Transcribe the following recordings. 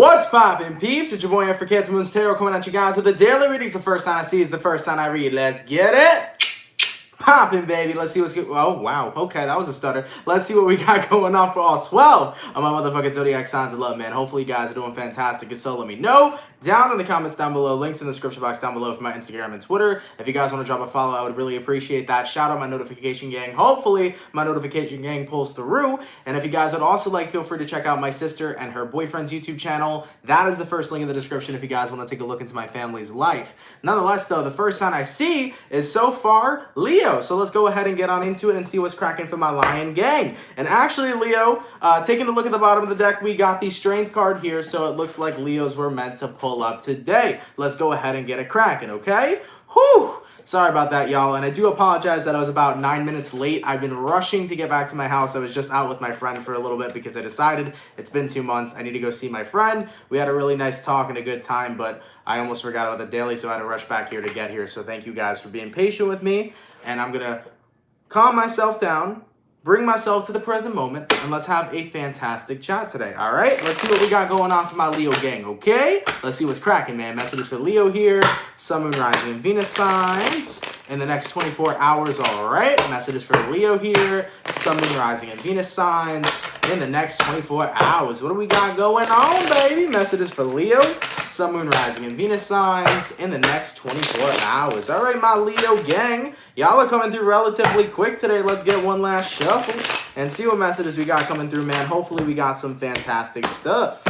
What's poppin', peeps? It's your boy here for CancerMoonsTarot coming at you guys with the daily readings. The first time I see is the first time I read. Let's get it poppin', baby. Let's see what's good. Oh, wow. Okay, that was a stutter. Let's see what we got going on for all 12 of my motherfucking zodiac signs of love, man. Hopefully you guys are doing fantastic. If so, let me know down in the comments down below. Links in the description box down below for my Instagram and Twitter. If you guys want to drop a follow, I would really appreciate that. Shout out my notification gang. Hopefully my notification gang pulls through. And if you guys would also like, feel free to check out my sister and her boyfriend's YouTube channel. That is the first link in the description if you guys want to take a look into my family's life. Nonetheless, though, the first sign I see is so far Leo. So let's go ahead and get on into it and see what's cracking for my Lion gang. And actually, Leo, taking a look at the bottom of the deck, we got the Strength card here. So it looks like Leos were meant to pull up today. Let's go ahead and get it cracking, okay? Whew! Sorry about that, y'all, and I do apologize that I was about 9 minutes late. I've been rushing to get back to my house. I was just out with my friend for a little bit because I decided it's been 2 months. I need to go see my friend. We had a really nice talk and a good time, but I almost forgot about the daily, so I had to rush back here to get here. So thank you guys for being patient with me, and I'm going to calm myself down, bring myself to the present moment, and let's have a fantastic chat today, all right? Let's see what we got going on for my Leo gang, okay? Let's see what's cracking, man. Messages for Leo here. Sun, Moon, Rising, and Venus signs in the next 24 hours, all right? Messages for Leo here. Sun, Moon, Rising, and Venus signs in the next 24 hours. What do we got going on, baby? Messages for Leo. Sun, Moon, Rising, and Venus signs in the next 24 hours. All right, my Leo gang. Y'all are coming through relatively quick today. Let's get one last shuffle and see what messages we got coming through, man. Hopefully we got some fantastic stuff.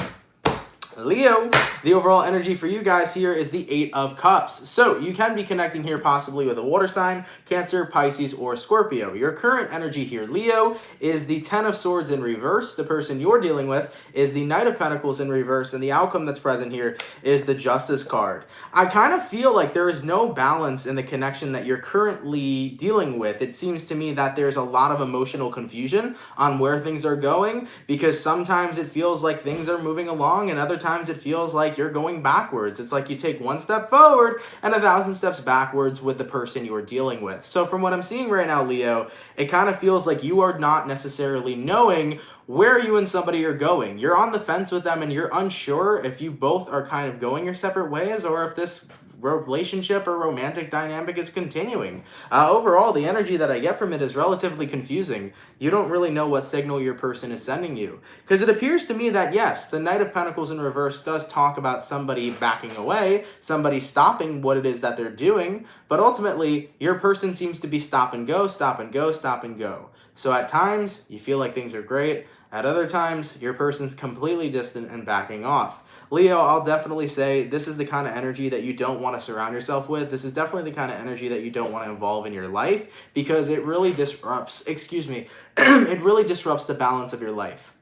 Leo, the overall energy for you guys here is the 8 of Cups. So you can be connecting here possibly with a water sign, Cancer, Pisces, or Scorpio. Your current energy here, Leo, is the 10 of Swords in reverse. The person you're dealing with is the Knight of Pentacles in reverse, and the outcome that's present here is the Justice card. I kind of feel like there is no balance in the connection that you're currently dealing with. It seems to me that there's a lot of emotional confusion on where things are going, because sometimes it feels like things are moving along, and other times it feels like you're going backwards. It's like you take 1 step forward and 1,000 steps backwards with the person you're dealing with. So from what I'm seeing right now, Leo, it kind of feels like you are not necessarily knowing where you and somebody are going. You're on the fence with them and you're unsure if you both are kind of going your separate ways or if this relationship or romantic dynamic is continuing. Overall, the energy that I get from it is relatively confusing. You don't really know what signal your person is sending you. Because it appears to me that, yes, the Knight of Pentacles in reverse does talk about somebody backing away, somebody stopping what it is that they're doing, but ultimately, your person seems to be stop and go, stop and go, stop and go. So at times, you feel like things are great. At other times, your person's completely distant and backing off. Leo, I'll definitely say this is the kind of energy that you don't want to surround yourself with. This is definitely the kind of energy that you don't want to involve in your life because it really disrupts, it really disrupts the balance of your life.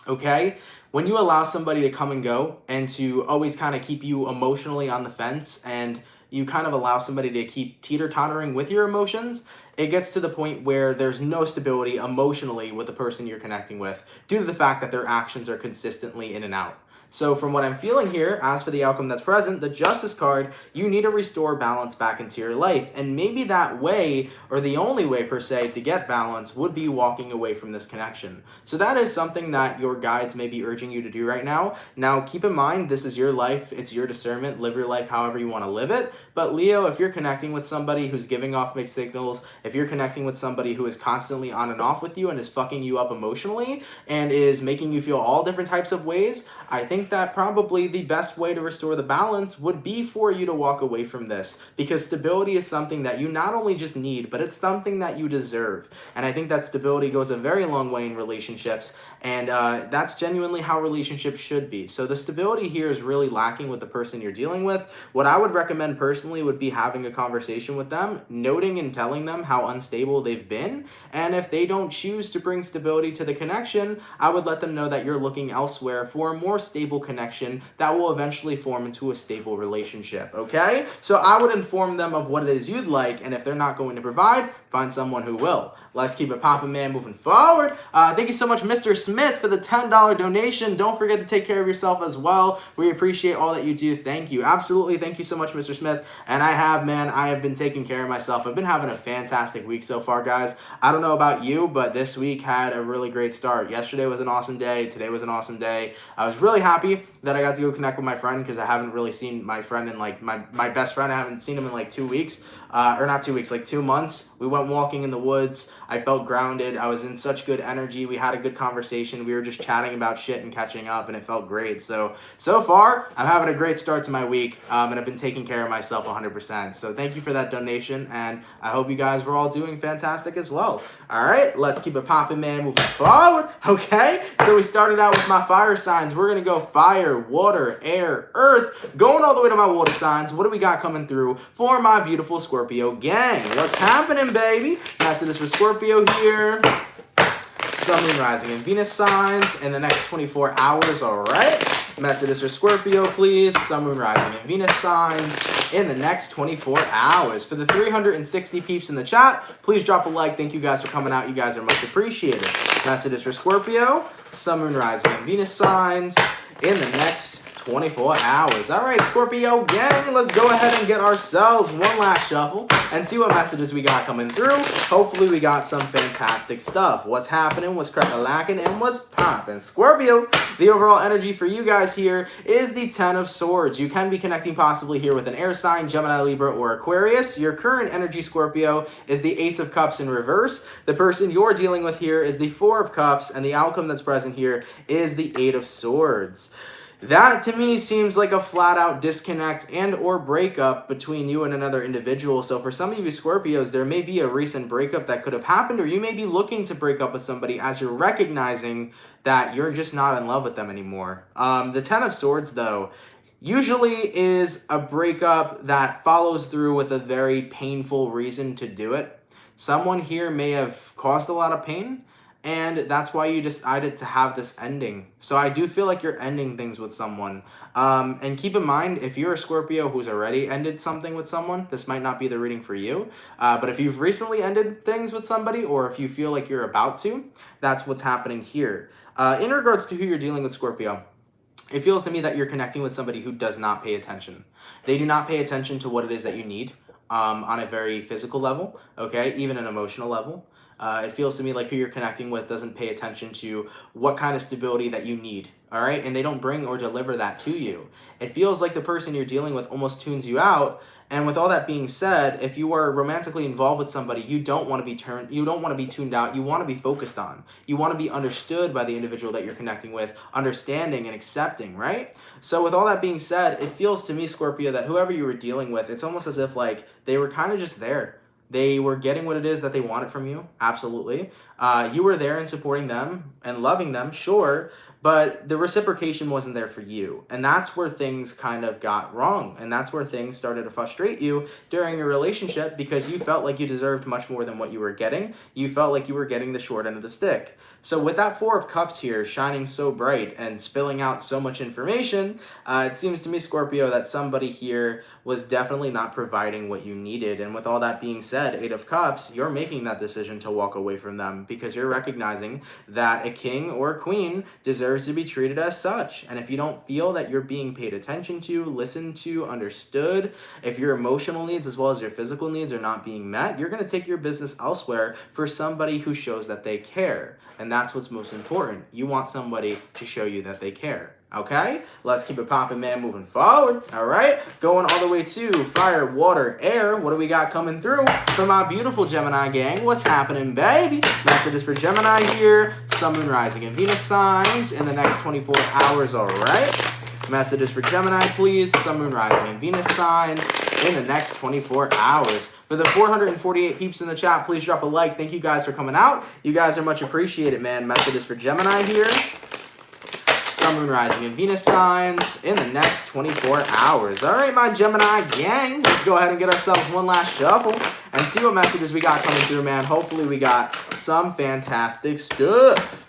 Okay? When you allow somebody to come and go and to always kind of keep you emotionally on the fence and you kind of allow somebody to keep teeter-tottering with your emotions, it gets to the point where there's no stability emotionally with the person you're connecting with due to the fact that their actions are consistently in and out. So from what I'm feeling here, as for the outcome that's present, the Justice card, you need to restore balance back into your life. And maybe that way, or the only way per se, to get balance would be walking away from this connection. So that is something that your guides may be urging you to do right now. Now, keep in mind, this is your life. It's your discernment. Live your life however you want to live it. But Leo, if you're connecting with somebody who's giving off mixed signals, if you're connecting with somebody who is constantly on and off with you and is fucking you up emotionally and is making you feel all different types of ways, I think that probably the best way to restore the balance would be for you to walk away from this, because stability is something that you not only just need, but it's something that you deserve. And I think that stability goes a very long way in relationships, and that's genuinely how relationships should be. So the stability here is really lacking with the person you're dealing with. What I would recommend personally would be having a conversation with them, noting and telling them how unstable they've been, and if they don't choose to bring stability to the connection, I would let them know that you're looking elsewhere for a more stable connection that will eventually form into a stable relationship, okay? So I would inform them of what it is you'd like, and if they're not going to provide, find someone who will. Let's keep it poppin', man, moving forward. Thank you so much, Mr. Smith, for the $10 donation. Don't forget to take care of yourself as well. We appreciate all that you do. Thank you. Absolutely. Thank you so much, Mr. Smith. And I have been taking care of myself. I've been having a fantastic week so far, guys. I don't know about you, but this week had a really great start. Yesterday was an awesome day. Today was an awesome day. I was really happy happy that I got to go connect with my friend because I haven't really seen my friend in like my best friend. I haven't seen him in like 2 weeks, or not 2 weeks, like 2 months. We went walking in the woods. I felt grounded. I was in such good energy. We had a good conversation. We were just chatting about shit and catching up, and it felt great. So far, I'm having a great start to my week, and I've been taking care of myself 100%. So thank you for that donation, and I hope you guys were all doing fantastic as well. All right, let's keep it popping, man, moving forward. Okay, so we started out with my fire signs. We're going to go fire, water, air, earth, going all the way to my water signs. What do we got coming through for my beautiful Scorpio gang? What's happening, baby? Messages for Scorpio here. Sun, Moon, Rising, and Venus signs in the next 24 hours, all right? Messages for Scorpio, please. Sun, Moon, Rising, and Venus signs in the next 24 hours. For the 360 peeps in the chat, please drop a like. Thank you guys for coming out. You guys are much appreciated. Messages for Scorpio, Sun, Moon, Rising, and Venus signs in the next 24 hours. All right, Scorpio gang, let's go ahead and get ourselves one last shuffle and see what messages we got coming through. Hopefully we got some fantastic stuff. What's happening, what's crack-a-lacking, and what's popping? Scorpio, the overall energy for you guys here is the 10 of Swords. You can be connecting possibly here with an air sign, Gemini, Libra, or Aquarius. Your current energy, Scorpio, is the Ace of Cups in reverse. The person you're dealing with here is the 4 of Cups, and the outcome that's present here is the 8 of Swords. That to me seems like a flat out disconnect and or breakup between you and another individual. So for some of you Scorpios, there may be a recent breakup that could have happened, or you may be looking to break up with somebody as you're recognizing that you're just not in love with them anymore. The 10 of Swords though usually is a breakup that follows through with a very painful reason to do it. Someone here may have caused a lot of pain, and that's why you decided to have this ending. So I do feel like you're ending things with someone. And keep in mind, if you're a Scorpio who's already ended something with someone, this might not be the reading for you. But if you've recently ended things with somebody, or if you feel like you're about to, that's what's happening here. In regards to who you're dealing with, Scorpio, it feels to me that you're connecting with somebody who does not pay attention. They do not pay attention to what it is that you need on a very physical level, okay, even an emotional level. It feels to me like who you're connecting with doesn't pay attention to what kind of stability that you need, all right? And they don't bring or deliver that to you. It feels like the person you're dealing with almost tunes you out. And with all that being said, if you are romantically involved with somebody, you don't want to be tuned out. You want to be focused on. You want to be understood by the individual that you're connecting with, understanding and accepting, right? So with all that being said, it feels to me, Scorpio, that whoever you were dealing with, it's almost as if like they were kind of just there. They were getting what it is that they wanted from you, absolutely. You were there and supporting them and loving them, sure, but the reciprocation wasn't there for you. And that's where things kind of got wrong. And that's where things started to frustrate you during your relationship because you felt like you deserved much more than what you were getting. You felt like you were getting the short end of the stick. So with that 4 of Cups here shining so bright and spilling out so much information, it seems to me, Scorpio, that somebody here was definitely not providing what you needed. And with all that being said, 8 of Cups, you're making that decision to walk away from them because you're recognizing that a king or a queen deserves to be treated as such. And if you don't feel that you're being paid attention to, listened to, understood, if your emotional needs as well as your physical needs are not being met, you're going to take your business elsewhere for somebody who shows that they care. And that's what's most important. You want somebody to show you that they care. Okay? Let's keep it popping, man, moving forward. All right? Going all the way to fire, water, air. What do we got coming through from our beautiful Gemini gang? What's happening, baby? Messages for Gemini here. Sun, Moon, Rising, and Venus signs in the next 24 hours. All right? Messages for Gemini, please. Sun, Moon, Rising, and Venus signs in the next 24 hours. For the 448 peeps in the chat, please drop a like. Thank you guys for coming out. You guys are much appreciated, man. Messages for Gemini here. Sun, Moon, Rising, and Venus signs in the next 24 hours. All right, my Gemini gang. Let's go ahead and get ourselves one last shuffle and see what messages we got coming through, man. Hopefully we got some fantastic stuff.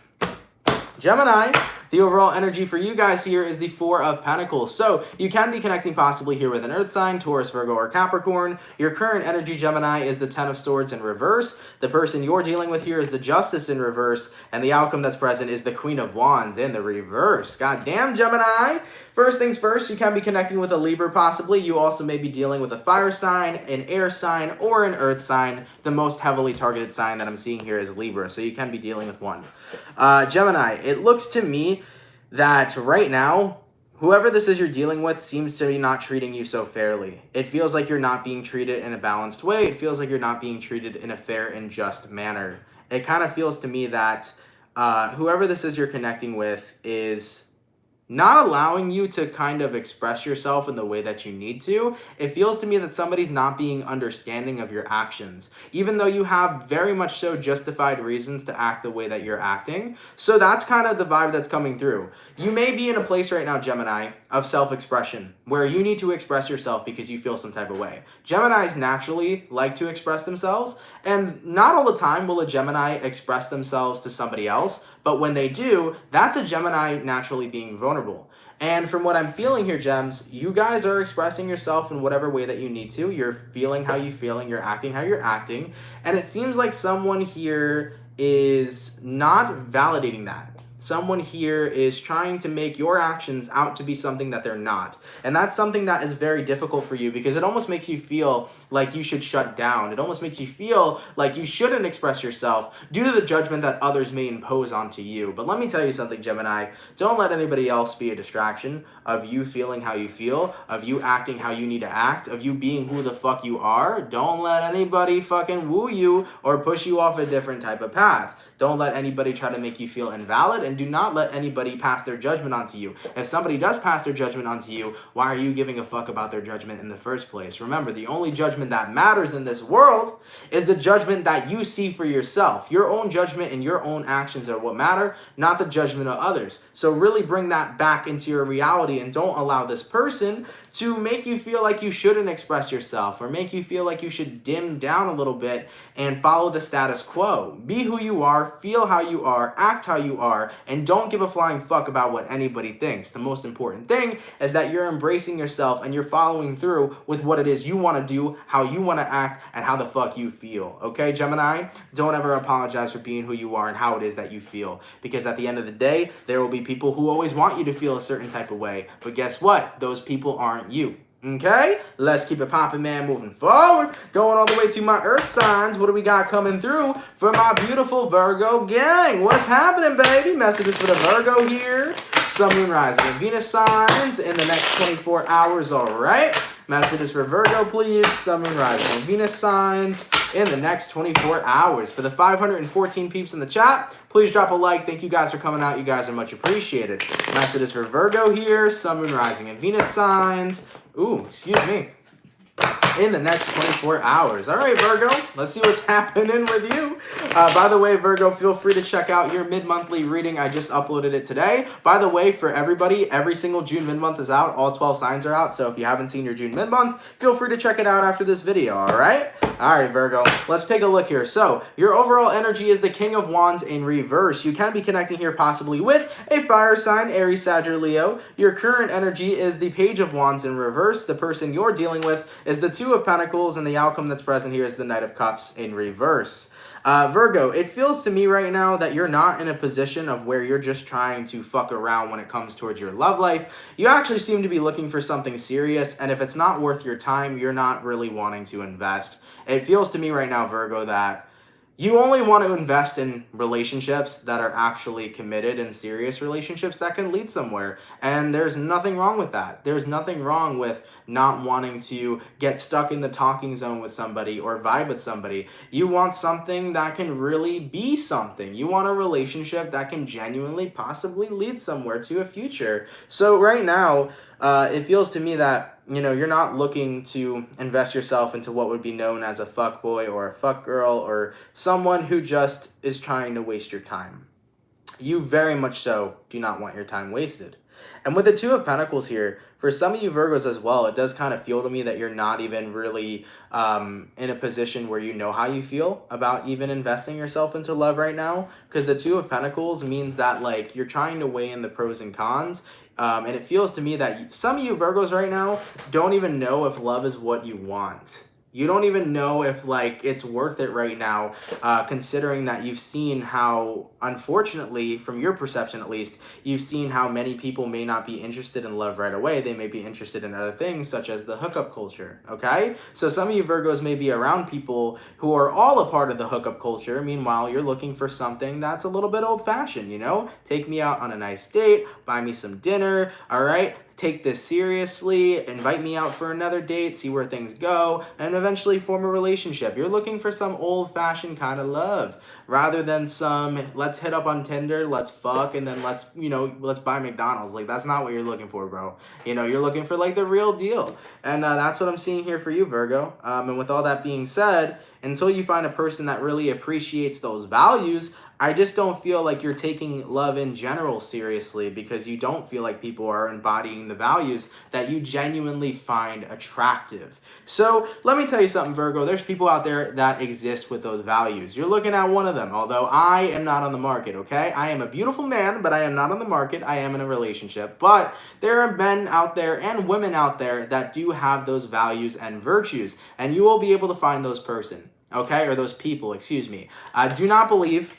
Gemini, the overall energy for you guys here is the 4 of Pentacles. So you can be connecting possibly here with an earth sign, Taurus, Virgo, or Capricorn. Your current energy, Gemini, is the 10 of Swords in reverse. The person you're dealing with here is the Justice in reverse. And the outcome that's present is the Queen of Wands in the reverse. Goddamn, Gemini. First things first, you can be connecting with a Libra possibly. You also may be dealing with a fire sign, an air sign, or an earth sign. The most heavily targeted sign that I'm seeing here is Libra. So you can be dealing with one. Gemini, it looks to me that right now whoever this is you're dealing with seems to be not treating you so fairly. It feels like you're not being treated in a balanced way. It feels like you're not being treated in a fair and just manner. It kind of feels to me that whoever this is you're connecting with is not allowing you to kind of express yourself in the way that you need to. It feels to me that somebody's not being understanding of your actions, even though you have very much so justified reasons to act the way that you're acting. So that's kind of the vibe that's coming through. You may be in a place right now, Gemini, of self-expression, where you need to express yourself because you feel some type of way. Geminis naturally like to express themselves, and not all the time will a Gemini express themselves to somebody else, but when they do, that's a Gemini naturally being vulnerable. And from what I'm feeling here, Gems, you guys are expressing yourself in whatever way that you need to. You're feeling how you're feeling, you're acting how you're acting, and it seems like someone here is not validating that. Someone here is trying to make your actions out to be something that they're not. And that's something that is very difficult for you because it almost makes you feel like you should shut down. It almost makes you feel like you shouldn't express yourself due to the judgment that others may impose onto you. But let me tell you something, Gemini. Don't let anybody else be a distraction of you feeling how you feel, of you acting how you need to act, of you being who the fuck you are. Don't let anybody fucking woo you or push you off a different type of path. Don't let anybody try to make you feel invalid, and do not let anybody pass their judgment onto you. If somebody does pass their judgment onto you, why are you giving a fuck about their judgment in the first place? Remember, the only judgment that matters in this world is the judgment that you see for yourself. Your own judgment and your own actions are what matter, not the judgment of others. So really bring that back into your reality and don't allow this person to make you feel like you shouldn't express yourself or make you feel like you should dim down a little bit and follow the status quo. Be who you are, feel how you are, act how you are, and don't give a flying fuck about what anybody thinks. The most important thing is that you're embracing yourself and you're following through with what it is you want to do, how you want to act, and how the fuck you feel. Okay, Gemini? Don't ever apologize for being who you are and how it is that you feel. Because at the end of the day, there will be people who always want you to feel a certain type of way. But guess what? Those people aren't you. Okay, let's keep it popping, man. Moving forward, going all the way to my earth signs. What do we got coming through for my beautiful Virgo gang? What's happening, baby? Messages for the Virgo here. Sun, Moon, Rising, and Venus signs in the next 24 hours, all right? Messages for Virgo, please. Sun, Moon, Rising, and Venus signs in the next 24 hours. For the 514 peeps in the chat, please drop a like. Thank you guys for coming out. You guys are much appreciated. Messages for Virgo here. Sun, Moon, Rising, and Venus signs. Ooh, excuse me. In the next 24 hours. All right, Virgo, let's see what's happening with you. By the way, Virgo, feel free to check out your mid-monthly reading. I just uploaded it today. By the way, for everybody, every single June mid-month is out. All 12 signs are out. So if you haven't seen your June mid-month, feel free to check it out after this video, all right? All right, Virgo, let's take a look here. So your overall energy is the King of Wands in reverse. You can be connecting here possibly with a fire sign, Aries, Sag, or Leo. Your current energy is the Page of Wands in reverse. The person you're dealing with is the Two of Pentacles, and the outcome that's present here is the Knight of Cups in reverse. Virgo, it feels to me right now that you're not in a position of where you're just trying to fuck around when it comes towards your love life. You actually seem to be looking for something serious, and if it's not worth your time, you're not really wanting to invest. It feels to me right now, Virgo, that you only want to invest in relationships that are actually committed and serious relationships that can lead somewhere. And there's nothing wrong with that. There's nothing wrong with not wanting to get stuck in the talking zone with somebody or vibe with somebody. You want something that can really be something. You want a relationship that can genuinely possibly lead somewhere to a future. So right now, it feels to me that you're not looking to invest yourself into what would be known as a fuck boy or a fuck girl or someone who just is trying to waste your time. You very much so do not want your time wasted. And with the Two of Pentacles here, for some of you Virgos as well, it does kind of feel to me that you're not even really in a position where you know how you feel about even investing yourself into love right now. Because the Two of Pentacles means that like you're trying to weigh in the pros and cons. And it feels to me that some of you Virgos right now don't even know if love is what you want. You don't even know if like it's worth it right now, considering that you've seen how, unfortunately, from your perception at least, you've seen how many people may not be interested in love right away. They may be interested in other things, such as the hookup culture, okay? So some of you Virgos may be around people who are all a part of the hookup culture. Meanwhile, you're looking for something that's a little bit old-fashioned, Take me out on a nice date, buy me some dinner, all right? take this seriously, invite me out for another date, see where things go, and eventually form a relationship. You're looking for some old-fashioned kind of love rather than some let's hit up on Tinder, let's fuck, and then let's, you know, let's buy McDonald's. Like, that's not what you're looking for, bro. You know, you're looking for like the real deal. And that's what I'm seeing here for you, Virgo. And with all that being said, until you find a person that really appreciates those values, I just don't feel like you're taking love in general seriously, because you don't feel like people are embodying the values that you genuinely find attractive. So let me tell you something, Virgo. There's people out there that exist with those values. You're looking at one of them, although I am not on the market, okay? I am a beautiful man, but I am not on the market. I am in a relationship. But there are men out there and women out there that do have those values and virtues, and you will be able to find those person, okay? Or those people, excuse me. Do not believe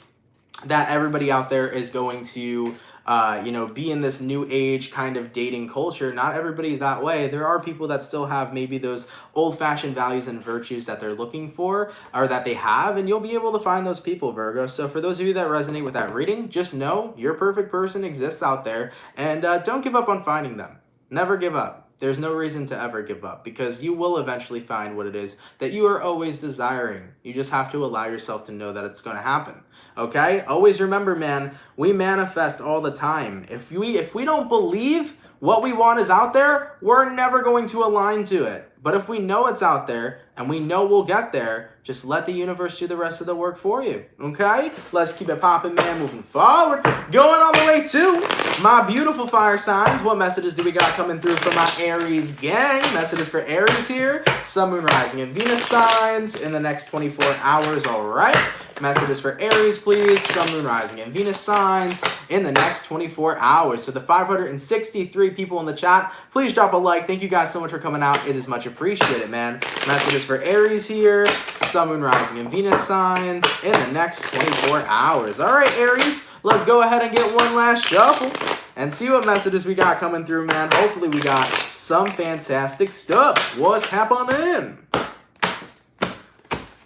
that everybody out there is going to, you know, be in this new age kind of dating culture. Not everybody's that way. There are people that still have maybe those old-fashioned values and virtues that they're looking for, or that they have, and you'll be able to find those people, Virgo. So for those of you that resonate with that reading, just know your perfect person exists out there, and don't give up on finding them. Never give up. There's no reason to ever give up, because you will eventually find what it is that you are always desiring. You just have to allow yourself to know that it's going to happen. Okay? Always remember, man, we manifest all the time. If we don't believe what we want is out there, we're never going to align to it. But if we know it's out there and we know we'll get there, just let the universe do the rest of the work for you. Okay? Let's keep it popping, man, moving forward. Going all the way to my beautiful fire signs. What messages do we got coming through from my Aries gang? Messages for Aries here. Sun, Moon, Rising, and Venus signs in the next 24 hours, all right? Messages for Aries, please. Sun, Moon, Rising, and Venus signs in the next 24 hours. So the 563 people in the chat, please drop a like. Thank you guys so much for coming out. It is much appreciated, man. Messages for Aries here. Sun, Moon, Rising, and Venus signs in the next 24 hours. All right, Aries, let's go ahead and get one last shuffle and see what messages we got coming through, man. Hopefully we got some fantastic stuff. What's happening?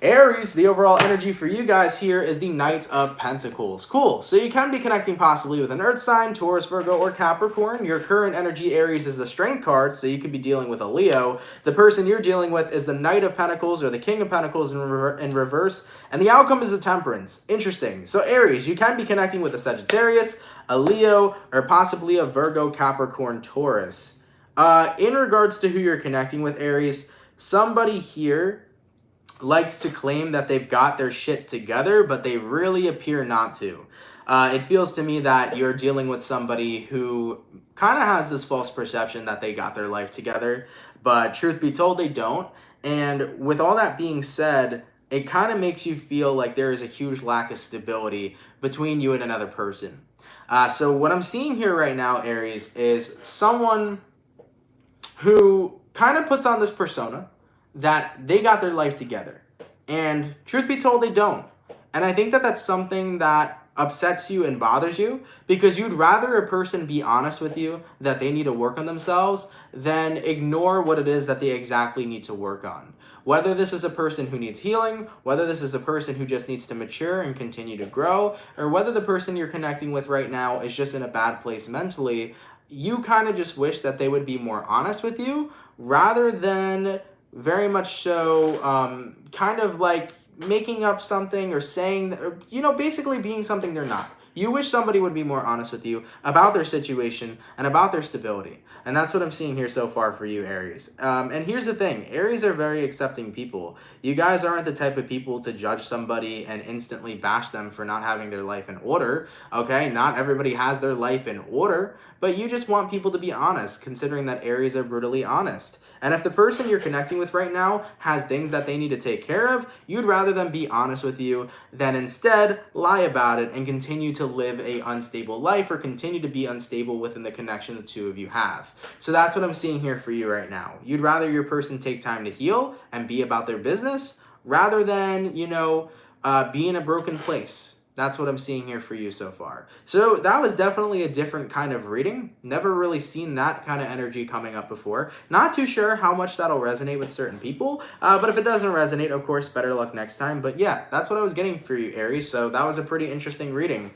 Aries, the overall energy for you guys here is the Knight of Pentacles. Cool. So you can be connecting possibly with an Earth sign, Taurus, Virgo, or Capricorn. Your current energy, Aries, is the Strength card, so you could be dealing with a Leo. The person you're dealing with is the Knight of Pentacles or the King of Pentacles in reverse, and the outcome is the Temperance. Interesting. So Aries, you can be connecting with a Sagittarius, a Leo, or possibly a Virgo, Capricorn, Taurus. In regards to who you're connecting with, Aries, somebody here likes to claim that they've got their shit together, but they really appear not to. It feels to me that you're dealing with somebody who kind of has this false perception that they got their life together, but truth be told, they don't. And with all that being said, it kind of makes you feel like there is a huge lack of stability between you and another person. So what I'm seeing here right now, Aries, is someone who kind of puts on this persona that they got their life together. And truth be told, they don't. And I think that that's something that upsets you and bothers you, because you'd rather a person be honest with you that they need to work on themselves than ignore what it is that they exactly need to work on. Whether this is a person who needs healing, whether this is a person who just needs to mature and continue to grow, or whether the person you're connecting with right now is just in a bad place mentally, you kind of just wish that they would be more honest with you rather than very much so kind of like making up something or saying, or, you know, basically being something they're not. You wish somebody would be more honest with you about their situation and about their stability. And that's what I'm seeing here so far for you, Aries. And here's the thing. Aries are very accepting people. You guys aren't the type of people to judge somebody and instantly bash them for not having their life in order. Okay? Not everybody has their life in order. But you just want people to be honest, considering that Aries are brutally honest. And if the person you're connecting with right now has things that they need to take care of, you'd rather them be honest with you than instead lie about it and continue to live a unstable life or continue to be unstable within the connection the two of you have. So that's what I'm seeing here for you right now. You'd rather your person take time to heal and be about their business rather than, you know, be in a broken place. That's what I'm seeing here for you so far. So that was definitely a different kind of reading. Never really seen that kind of energy coming up before. Not too sure how much that'll resonate with certain people. But if it doesn't resonate, of course, better luck next time. But yeah, that's what I was getting for you, Aries. So that was a pretty interesting reading.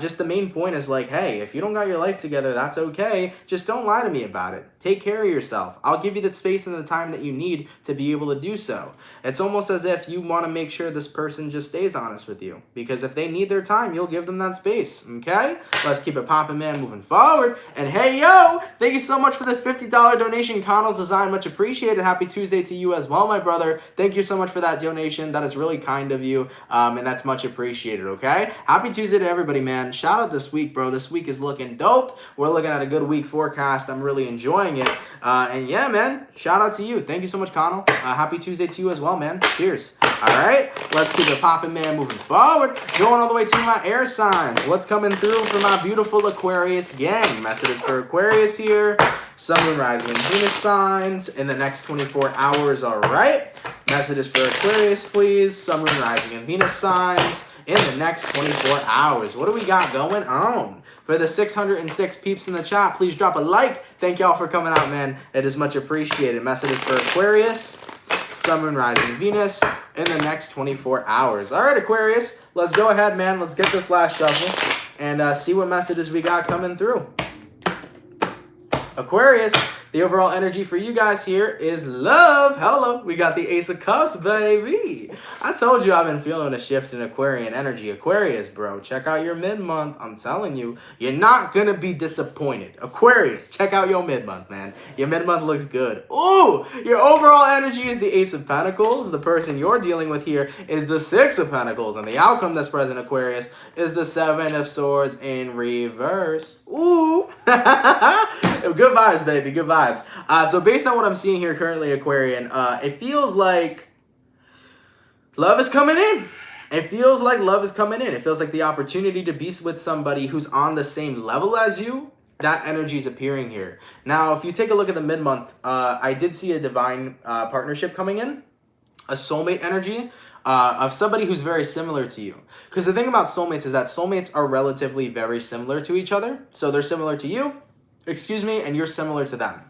Just the main point is like, hey, if you don't got your life together, that's okay. Just don't lie to me about it. Take care of yourself. I'll give you the space and the time that you need to be able to do so. It's almost as if you want to make sure this person just stays honest with you. Because if they need their time, you'll give them that space, okay? Let's keep it popping, man, moving forward. And hey, yo, thank you so much for the $50 donation. Connell's Design, much appreciated. Happy Tuesday to you as well, my brother. Thank you so much for that donation. That is really kind of you, and that's much appreciated, okay? Happy Tuesday to everybody, man. Shout out this week, bro. This week is looking dope. We're looking at a good week forecast. I'm really enjoying it. And yeah, man, shout out to you. Thank you so much, Connell. Happy Tuesday to you as well, man. Cheers. All right, let's keep it popping, man, moving forward. Going all the way to my air signs. What's coming through for my beautiful Aquarius gang? Messages for Aquarius here. Sun, Moon, Rising, and Venus signs in the next 24 hours, all right? Messages for Aquarius, please. Sun, Moon, Rising, and Venus signs in the next 24 hours. What do we got going on? For the 606 peeps in the chat, please drop a like. Thank y'all for coming out, man. It is much appreciated. Messages for Aquarius, Sun, Moon, Rising, Venus in the next 24 hours. All right, Aquarius, let's go ahead, man. Let's get this last shuffle and see what messages we got coming through. Aquarius, the overall energy for you guys here is love. Hello, we got the Ace of Cups, baby. I told you I've been feeling a shift in Aquarian energy. Aquarius, bro, check out your mid-month. I'm telling you, you're not going to be disappointed. Aquarius, check out your mid-month, man. Your mid-month looks good. Ooh, your overall energy is the Ace of Pentacles. The person you're dealing with here is the Six of Pentacles. And the outcome that's present, Aquarius, is the Seven of Swords in reverse. Ooh. Good vibes, baby. Good vibes. So based on what I'm seeing here currently, Aquarian, it feels like love is coming in. It feels like love is coming in. It feels like the opportunity to be with somebody who's on the same level as you. That energy is appearing here. Now, if you take a look at the mid-month, I did see a divine partnership coming in. A soulmate energy of somebody who's very similar to you. Because the thing about soulmates is that soulmates are relatively very similar to each other. So they're similar to you, and you're similar to them.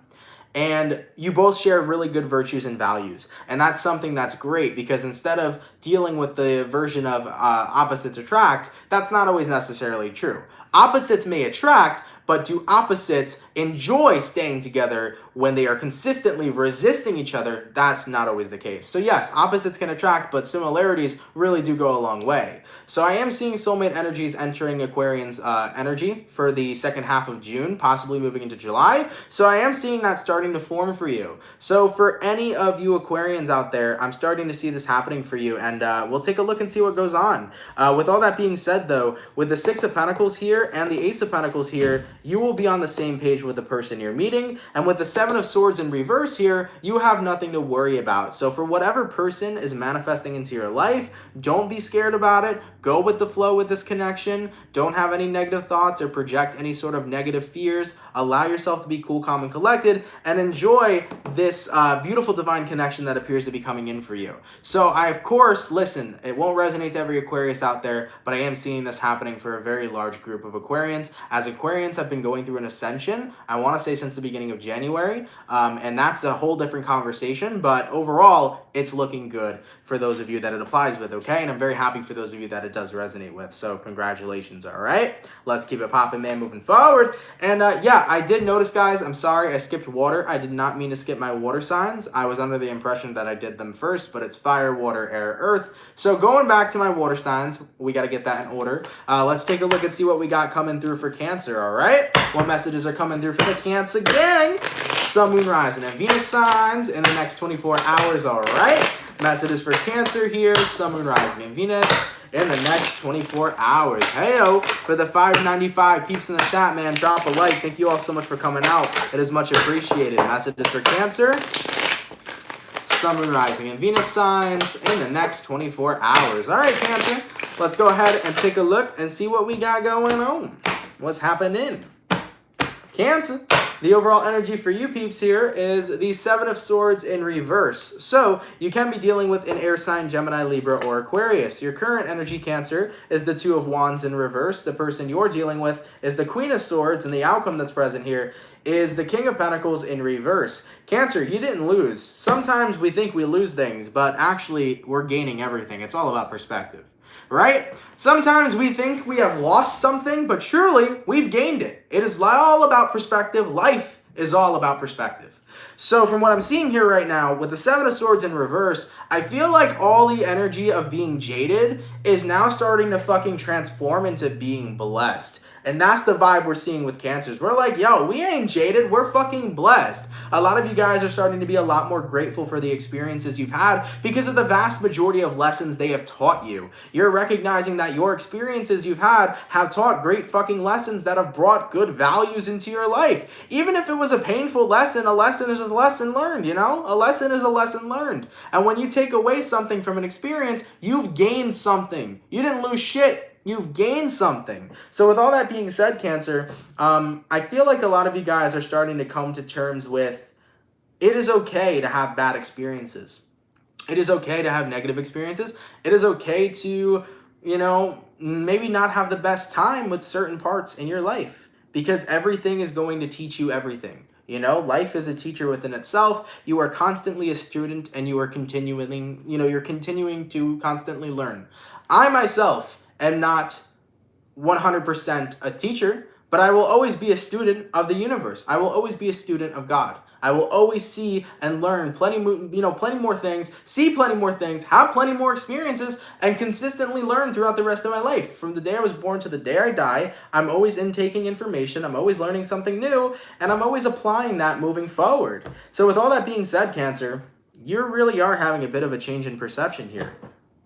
And you both share really good virtues and values. And that's something that's great because instead of dealing with the version of opposites attract, that's not always necessarily true. Opposites may attract, but do opposites enjoy staying together when they are consistently resisting each other? That's not always the case. So yes, opposites can attract, but similarities really do go a long way. So I am seeing soulmate energies entering Aquarian's energy for the second half of June, possibly moving into July. So I am seeing that starting to form for you. So for any of you Aquarians out there, I'm starting to see this happening for you, and we'll take a look and see what goes on. With all that being said, though, with the Six of Pentacles here and the Ace of Pentacles here, you will be on the same page with the person you're meeting. And with the Seven of Swords in reverse here, you have nothing to worry about. So for whatever person is manifesting into your life, don't be scared about it. Go with the flow with this connection. Don't have any negative thoughts or project any sort of negative fears. Allow yourself to be cool, calm, and collected and enjoy this beautiful divine connection that appears to be coming in for you. So I, of course, listen, it won't resonate to every Aquarius out there, but I am seeing this happening for a very large group of Aquarians. As Aquarians have been going through an ascension, I want to say since the beginning of January, and that's a whole different conversation, but overall, it's looking good for those of you that it applies with, okay? And I'm very happy for those of you that it does resonate with, so congratulations, all right? Let's keep it popping, man, moving forward. And yeah, I did notice, guys, I'm sorry, I skipped water. I did not mean to skip my water signs. I was under the impression that I did them first, but it's fire, water, air, earth. So going back to my water signs, we got to get that in order. Let's take a look and see what we got coming through for Cancer, all right? What messages are coming through for the Cancer gang? Sun, Moon, Rising, and Venus signs in the next 24 hours, all right? Messages for Cancer here, Sun, Moon, Rising, and Venus in the next 24 hours. Heyo, for the 595 peeps in the chat, man, drop a like. Thank you all so much for coming out. It is much appreciated. Messages for Cancer, Sun, Moon, Rising, and Venus signs in the next 24 hours. All right, Cancer, let's go ahead and take a look and see what we got going on. What's happening? Cancer. The overall energy for you peeps here is the Seven of Swords in reverse. So you can be dealing with an air sign, Gemini, Libra, or Aquarius. Your current energy, Cancer, is the Two of Wands in reverse. The person you're dealing with is the Queen of Swords, and the outcome that's present here is the King of Pentacles in reverse. Cancer, you didn't lose. Sometimes we think we lose things, but actually we're gaining everything. It's all about perspective, right? Sometimes we think we have lost something, but surely we've gained it. It is all about perspective. Life is all about perspective. So from what I'm seeing here right now, with the Seven of Swords in reverse, I feel like all the energy of being jaded is now starting to fucking transform into being blessed. And that's the vibe we're seeing with Cancers. We're like, yo, we ain't jaded. We're fucking blessed. A lot of you guys are starting to be a lot more grateful for the experiences you've had because of the vast majority of lessons they have taught you. You're recognizing that your experiences you've had have taught great fucking lessons that have brought good values into your life. Even if it was a painful lesson, a lesson is a lesson learned, you know? A lesson is a lesson learned. And when you take away something from an experience, you've gained something. You didn't lose shit. You've gained something. So with all that being said, Cancer, I feel like a lot of you guys are starting to come to terms with it is okay to have bad experiences. It is okay to have negative experiences. It is okay to, you know, maybe not have the best time with certain parts in your life because everything is going to teach you everything. You know, life is a teacher within itself. You are constantly a student and you are continuing, you're continuing to constantly learn. I myself am not 100% a teacher, but I will always be a student of the universe. I will always be a student of God. I will always see and learn plenty more things, see plenty more things, have plenty more experiences, and consistently learn throughout the rest of my life. From the day I was born to the day I die, I'm always intaking information, I'm always learning something new, and I'm always applying that moving forward. So with all that being said, Cancer, you really are having a bit of a change in perception here.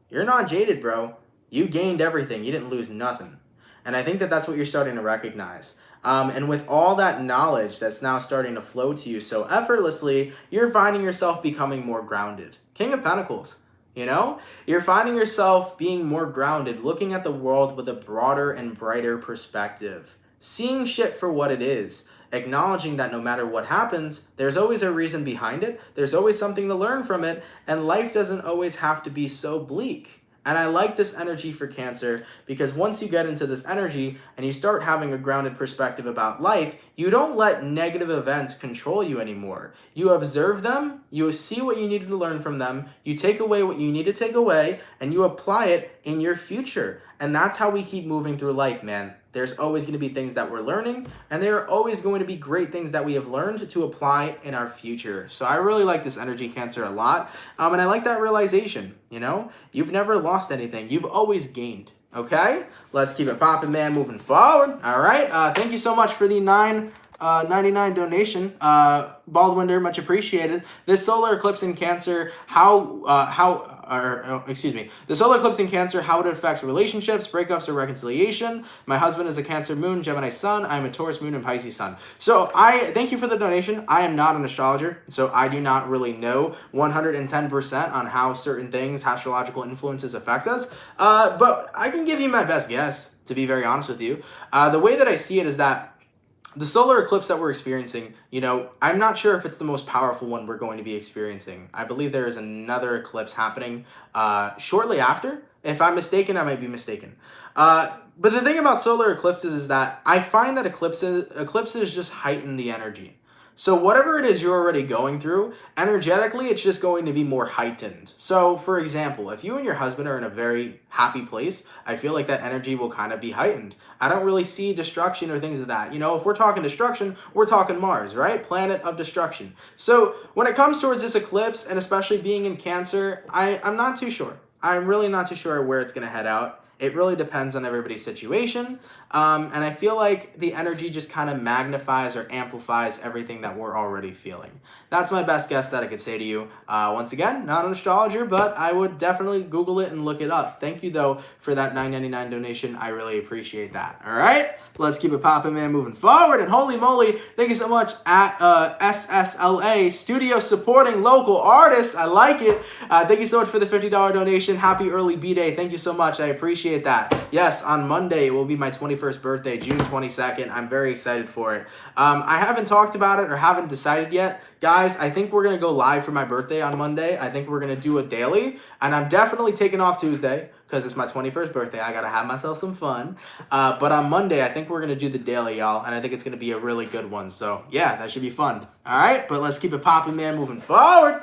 You're not jaded, bro. You gained everything. You didn't lose nothing. And I think that that's what you're starting to recognize. And with all that knowledge that's now starting to flow to you so effortlessly, you're finding yourself becoming more grounded. King of Pentacles, you know? You're finding yourself being more grounded, looking at the world with a broader and brighter perspective. Seeing shit for what it is. Acknowledging that no matter what happens, there's always a reason behind it. There's always something to learn from it. And life doesn't always have to be so bleak. And I like this energy for Cancer because once you get into this energy and you start having a grounded perspective about life, you don't let negative events control you anymore. You observe them, you see what you needed to learn from them, you take away what you need to take away, and you apply it in your future. And that's how we keep moving through life, man. There's always going to be things that we're learning, and there are always going to be great things that we have learned to apply in our future. So I really like this energy, Cancer, a lot. And I like that realization, you know? You've never lost anything. You've always gained, okay? Let's keep it popping, man, moving forward. All right. Thank you so much for the $9.99 donation. Baldwinder, much appreciated. This solar eclipse in Cancer, the solar eclipse in Cancer, how it affects relationships, breakups, or reconciliation. My husband is a Cancer moon, Gemini sun. I'm a Taurus moon and Pisces sun. So I thank you for the donation. I am not an astrologer, so I do not really know 110% on how certain things, astrological influences affect us. But I can give you my best guess, to be very honest with you. The way that I see it is that the solar eclipse that we're experiencing, I'm not sure if it's the most powerful one we're going to be experiencing. I believe there is another eclipse happening shortly after. If I'm mistaken, I might be mistaken. But the thing about solar eclipses is that I find that eclipses just heighten the energy. So whatever it is you're already going through, energetically, it's just going to be more heightened. So for example, if you and your husband are in a very happy place, I feel like that energy will kind of be heightened. I don't really see destruction or things of that. If we're talking destruction, we're talking Mars, right? Planet of destruction. So when it comes towards this eclipse, and especially being in Cancer, I'm not too sure. I'm really not too sure where it's going to head out. It really depends on everybody's situation. And I feel like the energy just kind of magnifies or amplifies everything that we're already feeling. That's my best guess that I could say to you. Once again, not an astrologer, but I would definitely Google it and look it up. Thank you, though, for that $9.99 donation. I really appreciate that. All right? Let's keep it popping, man, moving forward. And holy moly, thank you so much at SSLA, Studio Supporting Local Artists. I like it. Thank you so much for the $50 donation. Happy early B-Day. Thank you so much. I appreciate appreciate that. Yes, on Monday, it will be my 21st birthday, June 22nd. I'm very excited for it. I haven't talked about it or haven't decided yet. Guys, I think we're going to go live for my birthday on Monday. I think we're going to do a daily, and I'm definitely taking off Tuesday because it's my 21st birthday. I got to have myself some fun. But on Monday, I think we're going to do the daily, y'all, and I think it's going to be a really good one. So, yeah, that should be fun. All right, but let's keep it popping, man, moving forward.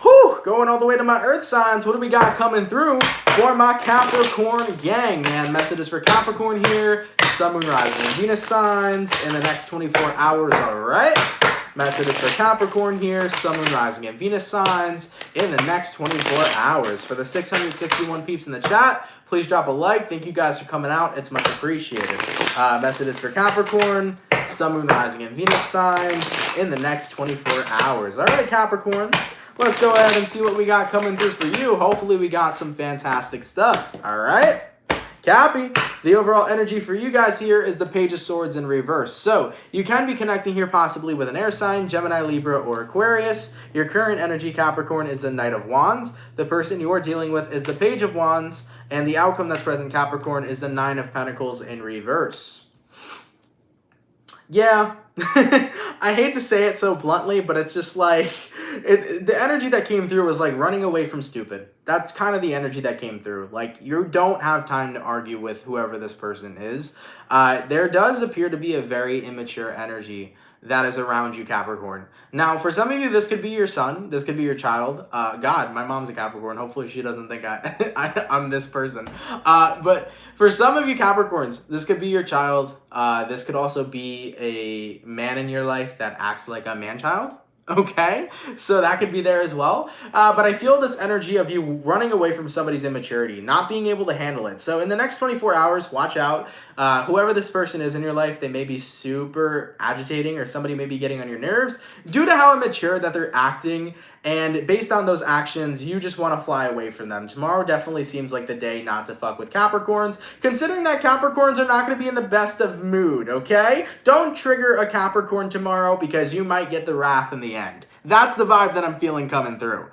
Whew, going all the way to my Earth signs. What do we got coming through for my Capricorn gang, man? Messages for Capricorn here. Sun, Moon, Rising, and Venus signs in the next 24 hours, all right? Messages for Capricorn here. Sun, Moon, Rising, and Venus signs in the next 24 hours. For the 661 peeps in the chat, please drop a like. Thank you guys for coming out. It's much appreciated. Messages for Capricorn. Sun, Moon, Rising, and Venus signs in the next 24 hours. All right, Capricorn. Let's go ahead and see what we got coming through for you. Hopefully we got some fantastic stuff. All right. Cappy, the overall energy for you guys here is the Page of Swords in reverse. So you can be connecting here possibly with an air sign, Gemini, Libra, or Aquarius. Your current energy, Capricorn, is the Knight of Wands. The person you're dealing with is the Page of Wands. And the outcome that's present, Capricorn, is the Nine of Pentacles in reverse. Yeah, I hate to say it so bluntly, but it's just like, the energy that came through was like running away from stupid. That's kind of the energy that came through. Like, you don't have time to argue with whoever this person is. There does appear to be a very immature energy that is around you, Capricorn. Now, for some of you, this could be your son. This could be your child. God, my mom's a Capricorn. Hopefully she doesn't think I'm this person. But for some of you Capricorns, this could be your child. This could also be a man in your life that acts like a man-child. Okay, so that could be there as well. But I feel this energy of you running away from somebody's immaturity, not being able to handle it. So in the next 24 hours, watch out. Whoever this person is in your life, they may be super agitating, or somebody may be getting on your nerves due to how immature that they're acting. And based on those actions, you just want to fly away from them. Tomorrow definitely seems like the day not to fuck with Capricorns, considering that Capricorns are not going to be in the best of mood, okay? Don't trigger a Capricorn tomorrow because you might get the wrath in the end. That's the vibe that I'm feeling coming through.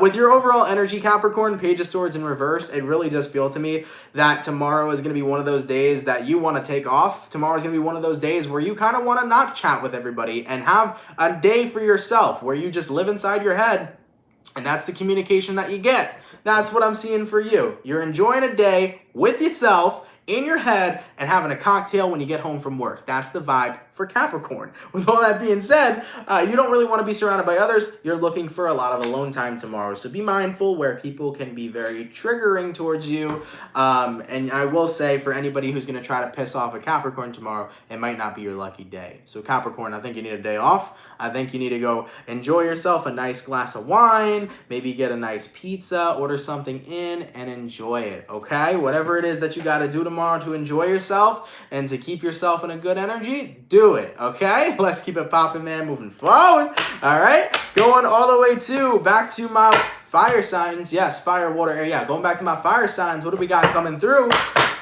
With your overall energy, Capricorn, Page of Swords in reverse, it really does feel to me that tomorrow is going to be one of those days that you want to take off. Tomorrow is going to be one of those days where you kind of want to not chat with everybody and have a day for yourself where you just live inside your head. And that's the communication that you get. That's what I'm seeing for you. You're enjoying a day with yourself in your head and having a cocktail when you get home from work. That's the vibe for Capricorn. With all that being said, you don't really want to be surrounded by others. You're looking for a lot of alone time tomorrow. So be mindful where people can be very triggering towards you. And I will say, for anybody who's going to try to piss off a Capricorn tomorrow, it might not be your lucky day. So Capricorn, I think you need a day off. I think you need to go enjoy yourself, a nice glass of wine, maybe get a nice pizza, order something in, and enjoy it, okay? Whatever it is that you got to do tomorrow to enjoy yourself and to keep yourself in a good energy, do it, okay? Let's keep it popping, man, moving forward. All right, going all the way back to my fire signs. Yes, fire, water, air. Yeah, going back to my fire signs. What do we got coming through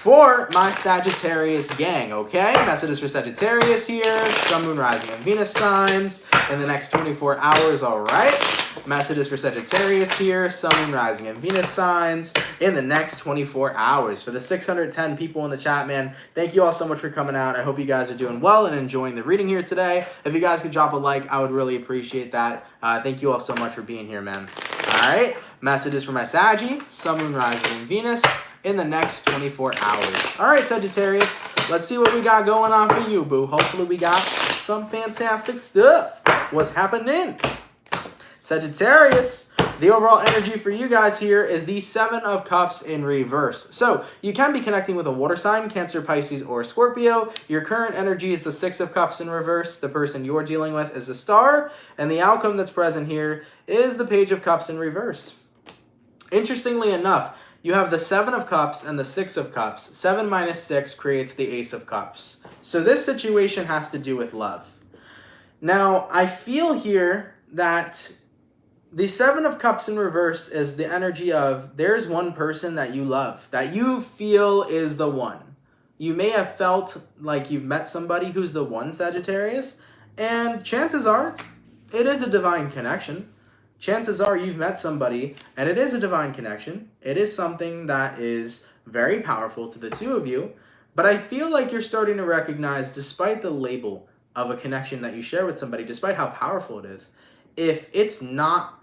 for my Sagittarius gang, okay? Messages for Sagittarius here. Sun, Moon, Rising, and Venus signs in the next 24 hours, all right? Messages for Sagittarius here. Sun, Moon, Rising, and Venus signs in the next 24 hours. For the 610 people in the chat, man, thank you all so much for coming out. I hope you guys are doing well and enjoying the reading here today. If you guys could drop a like, I would really appreciate that. Thank you all so much for being here, man. All right, messages for my Saggy, Sun, Moon, Rising, and Venus in the next 24 hours. All right, Sagittarius, let's see what we got going on for you, boo. Hopefully we got some fantastic stuff. What's happening? Sagittarius, the overall energy for you guys here is the Seven of Cups in reverse. So you can be connecting with a water sign, Cancer, Pisces, or Scorpio. Your current energy is the Six of Cups in reverse. The person you're dealing with is a star. And the outcome that's present here is the Page of Cups in reverse. Interestingly enough, you have the Seven of Cups and the Six of Cups. 7 minus 6 creates the Ace of Cups. So this situation has to do with love. Now, I feel here that the Seven of Cups in reverse is the energy of there's one person that you love, that you feel is the one. You may have felt like you've met somebody who's the one, Sagittarius, and chances are it is a divine connection. Chances are you've met somebody and it is a divine connection. It is something that is very powerful to the two of you. But I feel like you're starting to recognize, despite the label of a connection that you share with somebody, despite how powerful it is, if it's not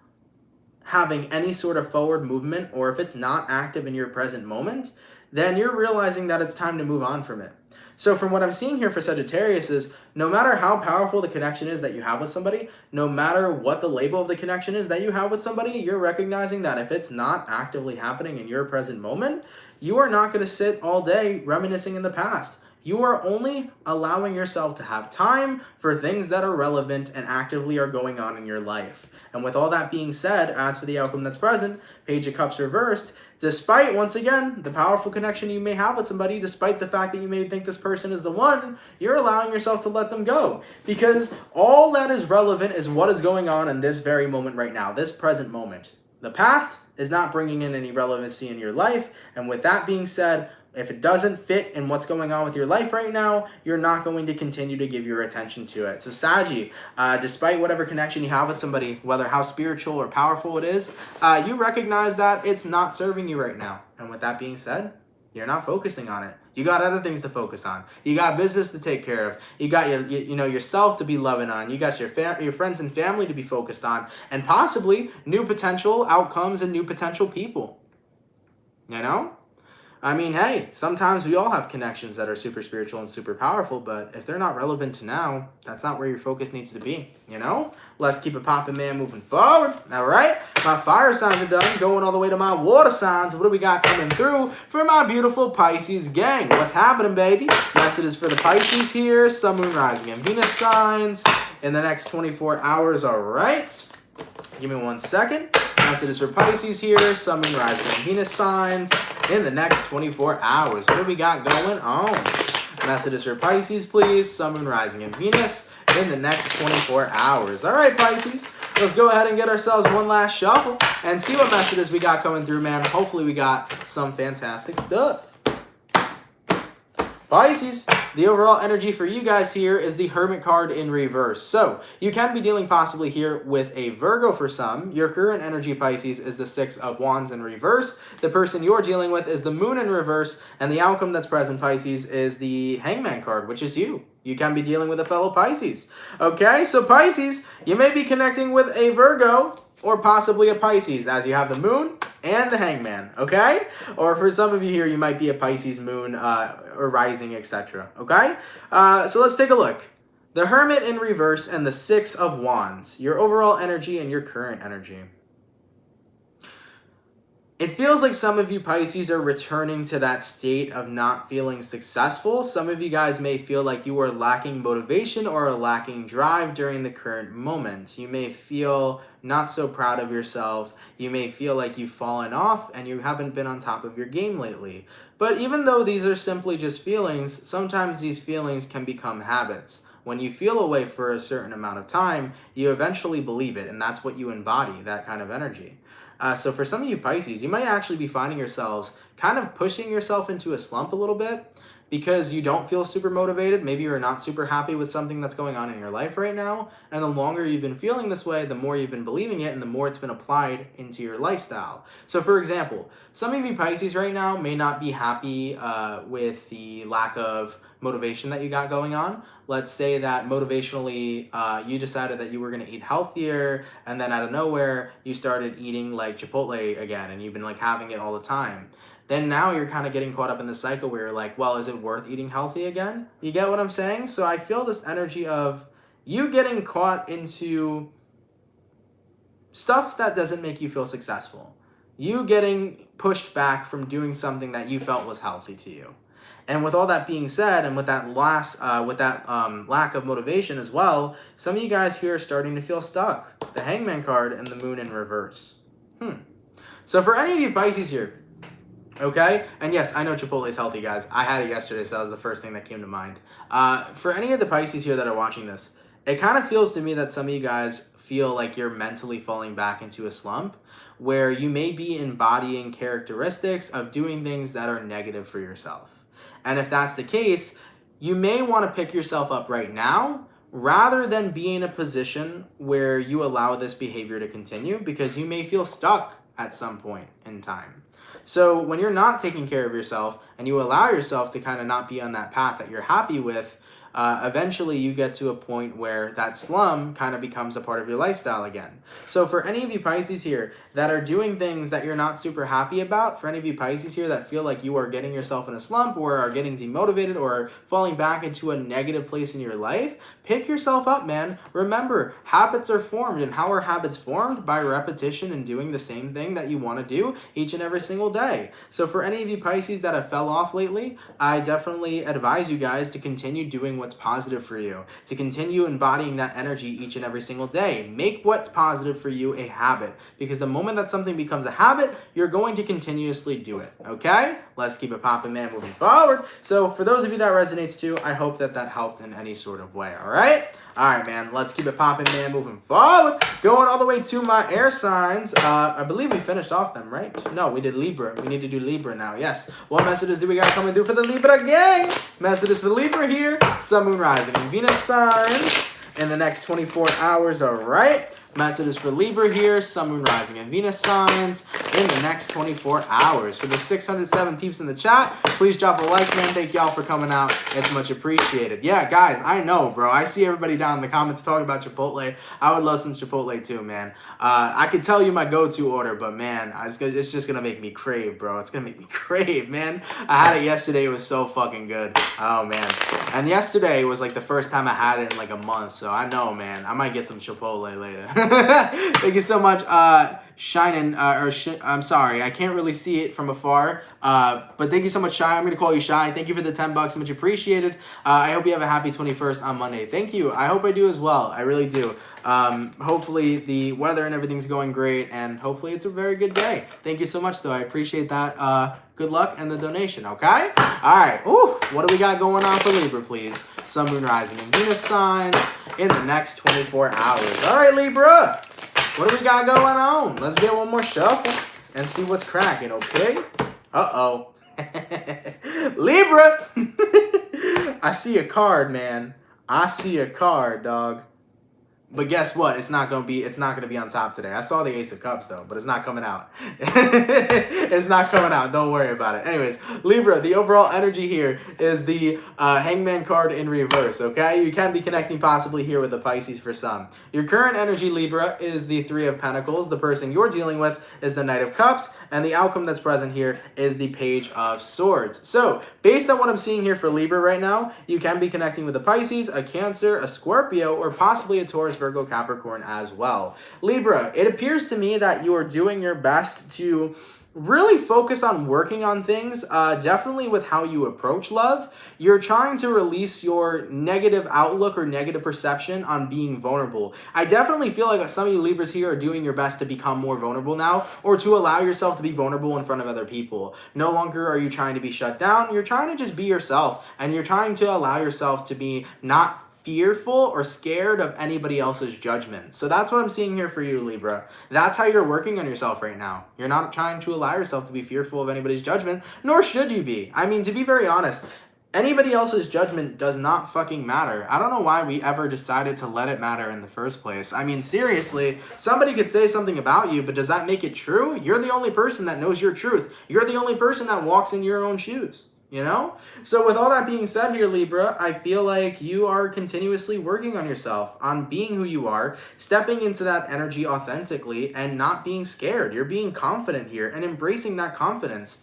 having any sort of forward movement, or if it's not active in your present moment, then you're realizing that it's time to move on from it. So from what I'm seeing here for Sagittarius is, no matter how powerful the connection is that you have with somebody, no matter what the label of the connection is that you have with somebody, you're recognizing that if it's not actively happening in your present moment, you are not going to sit all day reminiscing in the past. You are only allowing yourself to have time for things that are relevant and actively are going on in your life. And with all that being said, as for the outcome that's present, Page of Cups reversed, despite, once again, the powerful connection you may have with somebody, despite the fact that you may think this person is the one, you're allowing yourself to let them go. Because all that is relevant is what is going on in this very moment right now, this present moment. The past is not bringing in any relevancy in your life. And with that being said, if it doesn't fit in what's going on with your life right now, you're not going to continue to give your attention to it. So Saggy, despite whatever connection you have with somebody, whether how spiritual or powerful it is, you recognize that it's not serving you right now. And with that being said, you're not focusing on it. You got other things to focus on. You got business to take care of. You got yourself to be loving on. You got your friends and family to be focused on, and possibly new potential outcomes and new potential people. You know? I mean, hey, sometimes we all have connections that are super spiritual and super powerful, but if they're not relevant to now, that's not where your focus needs to be, you know? Let's keep it popping, man, moving forward. All right, my fire signs are done, going all the way to my water signs. What do we got coming through for my beautiful Pisces gang? What's happening, baby? Messages for the Pisces here, Sun, Moon, Rising, and Venus signs in the next 24 hours, all right? Give me 1 second. Messages for Pisces here, Sun, Moon, Rising, and Venus signs in the next 24 hours. What do we got going on? Messages for Pisces, please. Sun, Moon, Rising, and Venus in the next 24 hours. All right, Pisces. Let's go ahead and get ourselves one last shuffle and see what messages we got coming through, man. Hopefully we got some fantastic stuff. Pisces, the overall energy for you guys here is the Hermit card in reverse. So you can be dealing possibly here with a Virgo for some. Your current energy, Pisces, is the Six of Wands in reverse. The person you're dealing with is the Moon in reverse. And the outcome that's present, Pisces, is the Hangman card, which is you. You can be dealing with a fellow Pisces. Okay, so Pisces, you may be connecting with a Virgo or possibly a Pisces, as you have the Moon and the Hangman, okay? Or for some of you here, you might be a Pisces, Moon, or Rising, etc., okay? So let's take a look. The Hermit in reverse and the Six of Wands, your overall energy and your current energy. It feels like some of you Pisces are returning to that state of not feeling successful. Some of you guys may feel like you are lacking motivation or lacking drive during the current moment. You may feel not so proud of yourself. You may feel like you've fallen off and you haven't been on top of your game lately. But even though these are simply just feelings, sometimes these feelings can become habits. When you feel a way for a certain amount of time, you eventually believe it, and that's what you embody, that kind of energy. So for some of you Pisces, you might actually be finding yourselves kind of pushing yourself into a slump a little bit because you don't feel super motivated. Maybe you're not super happy with something that's going on in your life right now. And the longer you've been feeling this way, the more you've been believing it and the more it's been applied into your lifestyle. So for example, some of you Pisces right now may not be happy with the lack of motivation that you got going on. Let's say that motivationally you decided that you were going to eat healthier, and then out of nowhere you started eating like Chipotle again, and you've been like having it all the time. Then now you're kind of getting caught up in the cycle where you're like, well, is it worth eating healthy again? You get what I'm saying? So I feel this energy of you getting caught into stuff that doesn't make you feel successful. You getting pushed back from doing something that you felt was healthy to you. And with all that being said, and with that lack of motivation as well, some of you guys here are starting to feel stuck. The Hangman card and the Moon in reverse. So for any of you Pisces here, okay, and yes, I know Chipotle is healthy, guys. I had it yesterday, so that was the first thing that came to mind. For any of the Pisces here that are watching this, it kind of feels to me that some of you guys feel like you're mentally falling back into a slump where you may be embodying characteristics of doing things that are negative for yourself. And if that's the case, you may want to pick yourself up right now rather than be in a position where you allow this behavior to continue, because you may feel stuck at some point in time. So when you're not taking care of yourself and you allow yourself to kind of not be on that path that you're happy with, eventually you get to a point where that slum kind of becomes a part of your lifestyle again. So for any of you Pisces here that are doing things that you're not super happy about, for any of you Pisces here that feel like you are getting yourself in a slump or are getting demotivated or falling back into a negative place in your life, pick yourself up, man. Remember, habits are formed, and how are habits formed? By repetition and doing the same thing that you want to do each and every single day. So for any of you Pisces that have fell off lately, I definitely advise you guys to continue doing what's positive for you, to continue embodying that energy each and every single day. Make what's positive for you a habit, because the moment that something becomes a habit, you're going to continuously do it, okay? Let's keep it popping, man, moving forward. So for those of you that resonates too, I hope that helped in any sort of way, all right? All right, man, let's keep it popping, man, moving forward. Going all the way to my air signs. I believe we finished off them, right? No, we did Libra. We need to do Libra now, yes. What messages do we got coming through for the Libra gang? Messages for Libra here. Sun, Moon, Rising, and Venus signs in the next 24 hours, all right? Messages for Libra here, Sun, Moon, Rising, and Venus signs in the next 24 hours. For the 607 peeps in the chat, please drop a like, man. Thank y'all for coming out. It's much appreciated. Yeah, guys, I know, bro. I see everybody down in the comments talking about Chipotle. I would love some Chipotle too, man. I could tell you my go-to order, but man, it's just gonna make me crave, bro. It's gonna make me crave, man. I had it yesterday. It was so fucking good. Oh, man. And yesterday was like the first time I had it in like a month, so I know, man. I might get some Chipotle later. Thank you so much, I'm sorry, I can't really see it from afar, but thank you so much, Shy. I'm going to call you Shy. Thank you for the $10, much appreciated. I hope you have a happy 21st on Monday. Thank you. I hope I do as well. I really do. Hopefully the weather and everything's going great, and hopefully it's a very good day. Thank you so much, though. I appreciate that. Good luck and the donation, okay? All right. Ooh, what do we got going on for Libra, please? Sun, Moon, Rising, and Venus signs in the next 24 hours. All right, Libra. What do we got going on? Let's get one more shuffle and see what's cracking, okay? Uh-oh. Libra. I see a card, man. I see a card, dog. But guess what? It's not gonna be on top today. I saw the Ace of Cups though, but it's not coming out. It's not coming out. Don't worry about it. Anyways, Libra, the overall energy here is the Hangman card in reverse, okay? You can be connecting possibly here with the Pisces for some. Your current energy, Libra, is the Three of Pentacles. The person you're dealing with is the Knight of Cups, and the outcome that's present here is the Page of Swords. So, based on what I'm seeing here for Libra right now, you can be connecting with a Pisces, a Cancer, a Scorpio, or possibly a Taurus, Virgo, Capricorn as well. Libra, it appears to me that you are doing your best to really focus on working on things, definitely with how you approach love. You're trying to release your negative outlook or negative perception on being vulnerable. I definitely feel like some of you Libras here are doing your best to become more vulnerable now, or to allow yourself to be vulnerable in front of other people. No longer are you trying to be shut down. You're trying to just be yourself, and you're trying to allow yourself to be not fearful or scared of anybody else's judgment. So that's what I'm seeing here for you, Libra. That's how you're working on yourself right now. You're not trying to allow yourself to be fearful of anybody's judgment, nor should you be. I mean, to be very honest, anybody else's judgment does not fucking matter. I don't know why we ever decided to let it matter in the first place. I mean, seriously, somebody could say something about you, but does that make it true? You're the only person that knows your truth. You're the only person that walks in your own shoes. You know? So with all that being said here, Libra, I feel like you are continuously working on yourself, on being who you are, stepping into that energy authentically and not being scared. You're being confident here and embracing that confidence.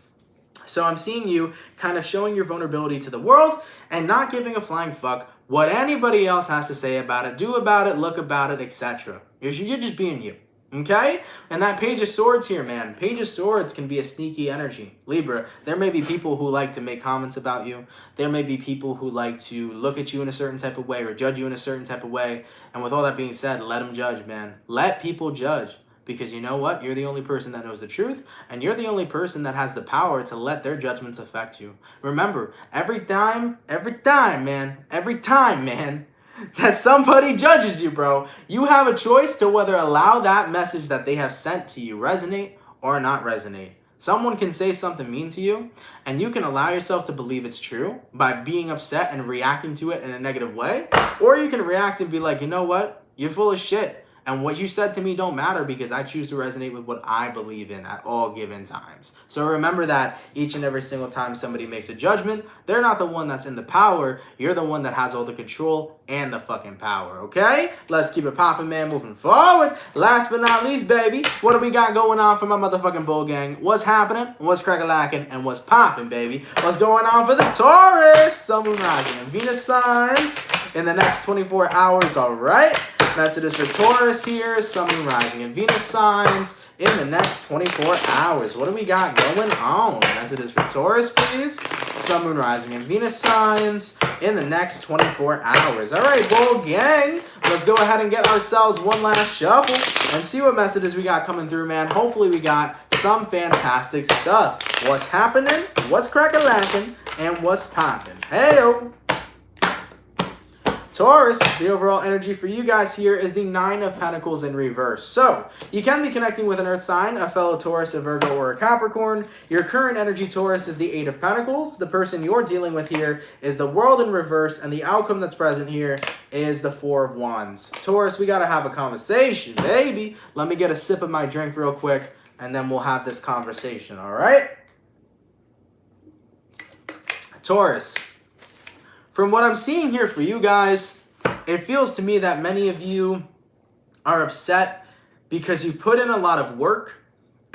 So I'm seeing you kind of showing your vulnerability to the world and not giving a flying fuck what anybody else has to say about it, do about it, look about it, etc. You're just being you. Okay? And that Page of Swords here, man. Page of Swords can be a sneaky energy. Libra, there may be people who like to make comments about you. There may be people who like to look at you in a certain type of way or judge you in a certain type of way. And with all that being said, let them judge, man. Let people judge. Because you know what? You're the only person that knows the truth. And you're the only person that has the power to let their judgments affect you. Remember, every time, man, that somebody judges you, bro, you have a choice to whether allow that message that they have sent to you resonate or not resonate. Someone can say something mean to you, and you can allow yourself to believe it's true by being upset and reacting to it in a negative way, or you can react and be like, you know what? You're full of shit. And what you said to me don't matter because I choose to resonate with what I believe in at all given times. So remember that each and every single time somebody makes a judgment, they're not the one that's in the power. You're the one that has all the control and the fucking power, okay? Let's keep it popping, man, moving forward. Last but not least, baby, what do we got going on for my motherfucking bull gang? What's happening? What's crack-a-lacking? And what's popping, baby? What's going on for the Taurus? Sun, Moon, Rising, and Venus signs in the next 24 hours, all right? Messages for Taurus here, Sun, Moon, Rising, and Venus signs in the next 24 hours. What do we got going on? Messages for Taurus, please. Sun, Moon, Rising, and Venus signs in the next 24 hours. All right, bull gang, let's go ahead and get ourselves one last shuffle and see what messages we got coming through, man. Hopefully we got some fantastic stuff. What's happening? What's crack-a-lacking? And what's popping? Hey-o! Taurus, the overall energy for you guys here is the Nine of Pentacles in reverse. So, you can be connecting with an earth sign, a fellow Taurus, a Virgo, or a Capricorn. Your current energy, Taurus, is the Eight of Pentacles. The person you're dealing with here is the World in reverse, and the outcome that's present here is the Four of Wands. Taurus, we gotta have a conversation, baby. Let me get a sip of my drink real quick, and then we'll have this conversation, all right? Taurus. From what I'm seeing here for you guys, it feels to me that many of you are upset because you put in a lot of work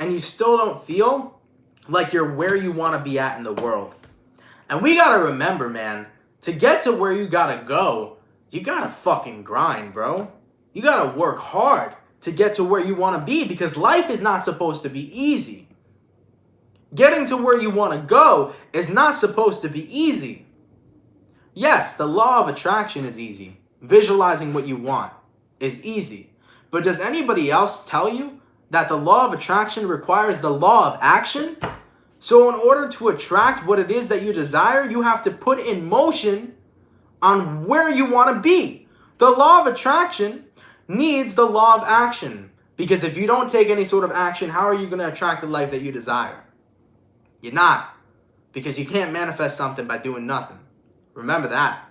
and you still don't feel like you're where you want to be at in the world. And we got to remember, man, to get to where you got to go, you got to fucking grind, bro. You got to work hard to get to where you want to be because life is not supposed to be easy. Getting to where you want to go is not supposed to be easy. Yes, the law of attraction is easy. Visualizing what you want is easy. But does anybody else tell you that the law of attraction requires the law of action? So in order to attract what it is that you desire, you have to put in motion on where you want to be. The law of attraction needs the law of action. Because if you don't take any sort of action, how are you going to attract the life that you desire? You're not. Because you can't manifest something by doing nothing. Remember that.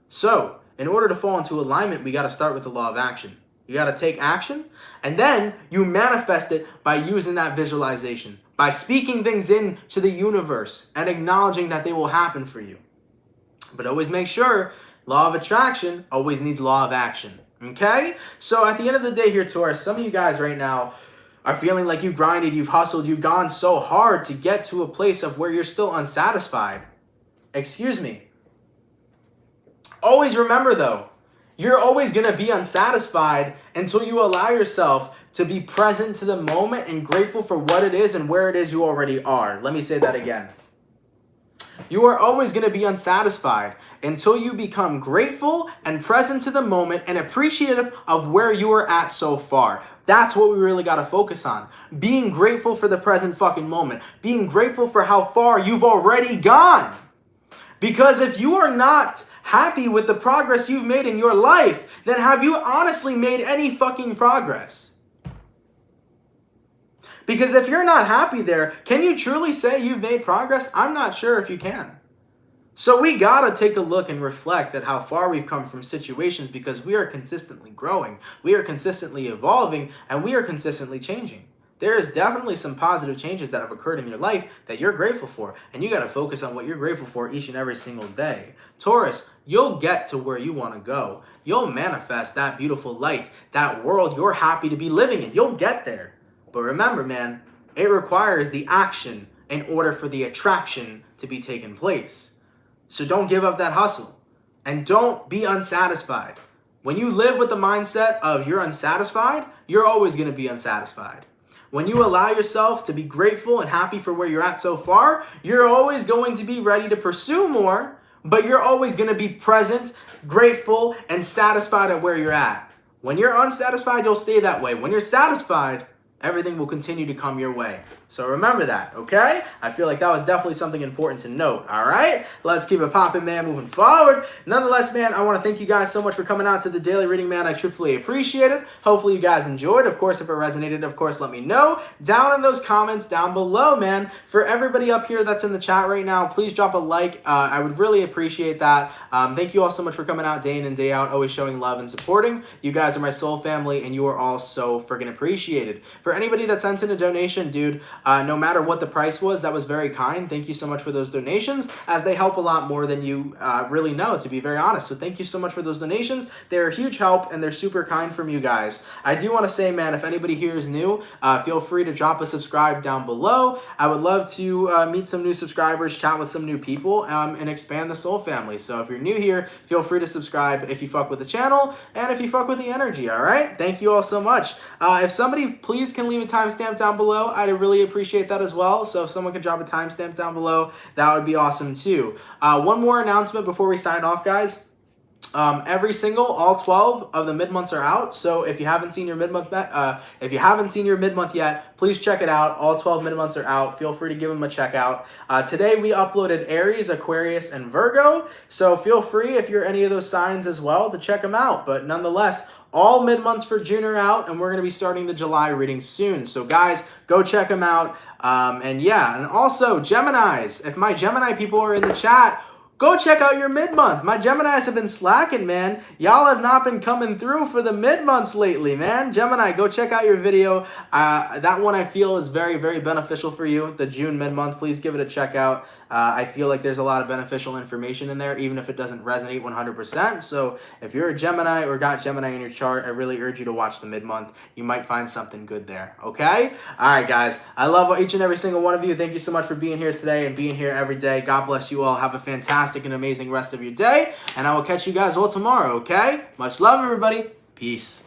So, in order to fall into alignment, we got to start with the law of action. You got to take action, and then you manifest it by using that visualization, by speaking things into the universe and acknowledging that they will happen for you. But always make sure, law of attraction always needs law of action. Okay? So, at the end of the day here, Taurus, some of you guys right now are feeling like you've grinded, you've hustled, you've gone so hard to get to a place of where you're still unsatisfied. Excuse me. Always remember, though, you're always going to be unsatisfied until you allow yourself to be present to the moment and grateful for what it is and where it is you already are. Let me say that again. You are always going to be unsatisfied until you become grateful and present to the moment and appreciative of where you are at so far. That's what we really got to focus on. Being grateful for the present fucking moment. Being grateful for how far you've already gone. Because if you are not happy with the progress you've made in your life, then have you honestly made any fucking progress? Because if you're not happy there, can you truly say you've made progress? I'm not sure if you can. So we gotta take a look and reflect at how far we've come from situations because we are consistently growing, we are consistently evolving, and we are consistently changing. There is definitely some positive changes that have occurred in your life that you're grateful for. And you got to focus on what you're grateful for each and every single day. Taurus, you'll get to where you want to go. You'll manifest that beautiful life, that world you're happy to be living in. You'll get there. But remember, man, it requires the action in order for the attraction to be taken place. So don't give up that hustle. And don't be unsatisfied. When you live with the mindset of you're unsatisfied, you're always going to be unsatisfied. When you allow yourself to be grateful and happy for where you're at so far, you're always going to be ready to pursue more, but you're always going to be present, grateful, and satisfied at where you're at. When you're unsatisfied, you'll stay that way. When you're satisfied, everything will continue to come your way. So remember that, okay? I feel like that was definitely something important to note, all right? Let's keep it popping, man, moving forward. Nonetheless, man, I want to thank you guys so much for coming out to the daily reading, man. I truthfully appreciate it. Hopefully you guys enjoyed. Of course, if it resonated, of course, let me know down in those comments down below, man. For everybody up here that's in the chat right now, please drop a like. I would really appreciate that. Thank you all so much for coming out day in and day out, always showing love and supporting. You guys are my soul family, and you are all so friggin' appreciated. For anybody that sent in a donation, dude, no matter what the price was, that was very kind. Thank you so much for those donations, as they help a lot more than you really know, to be very honest. So thank you so much for those donations. They're a huge help, and they're super kind from you guys. I do want to say, man, if anybody here is new, feel free to drop a subscribe down below. I would love to meet some new subscribers, chat with some new people, and expand the soul family. So if you're new here, feel free to subscribe if you fuck with the channel, and if you fuck with the energy, all right? Thank you all so much. If somebody please can leave a timestamp down below, I'd really appreciate that as well. So if someone could drop a timestamp down below, that would be awesome too. One more announcement before we sign off, guys. All 12 of the mid-months are out. So if you haven't seen your mid-month yet, please check it out. All 12 mid-months are out. Feel free to give them a check out. Today we uploaded Aries, Aquarius, and Virgo. So feel free, if you're any of those signs as well, to check them out. But nonetheless, all mid-months for June are out, and we're going to be starting the July reading soon. So guys, go check them out. And yeah, and also Geminis. If my Gemini people are in the chat, go check out your mid-month. My Geminis have been slacking, man. Y'all have not been coming through for the mid-months lately, man. Gemini, go check out your video. That one I feel is very, very beneficial for you. The June mid-month, please give it a check out. I feel like there's a lot of beneficial information in there, even if it doesn't resonate 100%. So if you're a Gemini or got Gemini in your chart, I really urge you to watch the mid-month. You might find something good there, okay? All right, guys. I love each and every single one of you. Thank you so much for being here today and being here every day. God bless you all. Have a fantastic and amazing rest of your day, and I will catch you guys all tomorrow, okay? Much love, everybody. Peace.